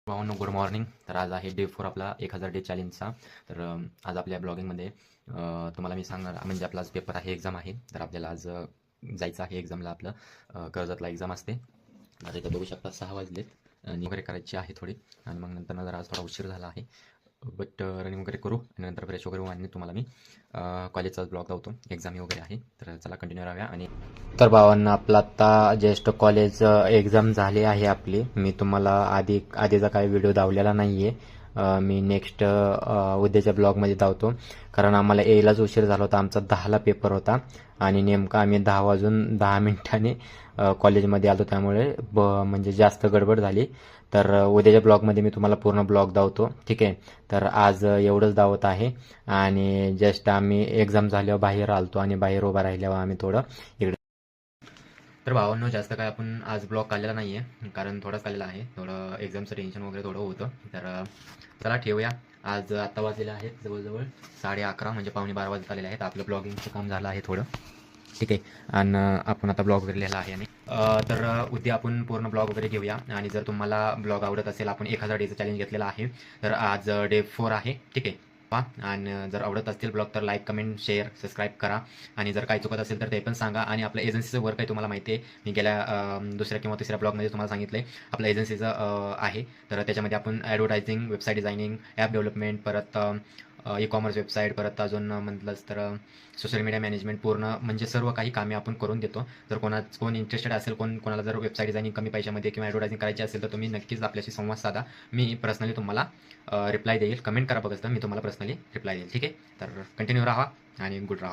भावांनो good morning. तर आज आहे डे 4 आपला 1000 डे चॅलेंजचा. तर आज आपल्या ब्लॉगिंगमध्ये तुम्हाला मी सांगणार म्हणजे आपला आज पेपर आहे, एक्झाम आहे. तर आपल्याला आज जायचं आहे एक्झामला. आपलं कर्जतला एक्झाम असते. तर इथं बघू शकता 6 वाजलेत आणि वगैरे करायची आहे थोडी. आणि मग नंतर जरा आज थोडा उशीर झाला आहे. बट रनिंग वगैरे करू आणि नंतर फ्रेश वगैरे होऊ आणि तुम्हाला मी कॉलेजचाच ब्लॉग लावतो. एक्झाम वगैरे आहे, तर चला कंटिन्यू राहूया. आणि तर भावांना आपला आत्ता जस्ट कॉलेज एक्झाम झाली आहे आपली. मी तुम्हाला आधीचा काही व्हिडिओ दावलेला नाही आहे. मी नेक्स्ट उद्याच्या ब्लॉगमध्ये धावतो, कारण आम्हाला यायलाच उशीर झाला होता. आमचा 10ला पेपर होता आणि नेमका आम्ही 10 वाजून 10 मिनिटांनी कॉलेजमध्ये आलो. त्यामुळे म्हणजे जास्त गडबड झाली. तर उद्याच्या ब्लॉगमध्ये मी तुम्हाला पूर्ण ब्लॉग दावतो, ठीक आहे. तर आज एवढंच दावत आहे. आणि जस्ट आम्ही एक्झाम झाल्यावर बाहेर आलतो आणि बाहेर उभा राहिल्यावर आम्ही थोडं इकडे. तर भावांनो जास्त काय आपण आज ब्लॉग काढलेला नाही आहे, कारण थोडाच काढलेला आहे. थोडं एक्झामचं टेन्शन वगैरे थोडं होतं. तर चला ठेवूया. आज आत्ता वाजलेले आहेत जवळजवळ 11:30, म्हणजे पावणे 12 वाजत आलेले आहेत. आपलं ब्लॉगिंगचं काम झालं आहे थोडं, ठीक आहे. आणि आपण आता ब्लॉग वगैरे लिहिला आहे. आणि तर उद्या आपण पूर्ण ब्लॉग वगैरे घेऊया. आणि जर तुम्हाला ब्लॉग आवडत असेल, आपण 1000 डेचं चॅलेंज घेतलेलं आहे. तर आज डे 4 आहे, ठीक आहे. आणि जर आवडत असतील ब्लॉग तर लाईक, कमेंट, शेअर, सबस्क्राईब करा. आणि जर काही चुकत असेल तर ते पण सांगा. आणि आपल्या एजन्सीचं वर्क आहे, तुम्हाला माहिती आहे. मी गेल्या दुसऱ्या किंवा तिसऱ्या ब्लॉगमध्ये तुम्हाला सांगितलं आहे आपल्या एजन्सीचं आहे. तर त्याच्यामध्ये आपण advertising, website designing, app development, परत ई कॉमर्स वेबसाईट, परत अजून म्हटलंच तर सोशल मीडिया मॅनेजमेंट, पूर्ण म्हणजे सर्व काही कामे आपण करून देतो. जर कोण इंटरेस्टेड असेल, कोणाला जर वेबसाईट डिझायनिंग कमी पैशामध्ये किंवा ॲडव्हर्टायझिंग करायची असेल, तर तुम्ही नक्कीच आपल्याशी संवाद साधा. मी पर्सनली तुम्हाला रिप्लाय देईल. कमेंट करा, बघा मी तुम्हाला पर्सनली रिप्लाय देईल, ठीक आहे. तर कंटिन्यू राहा आणि गुड राहा.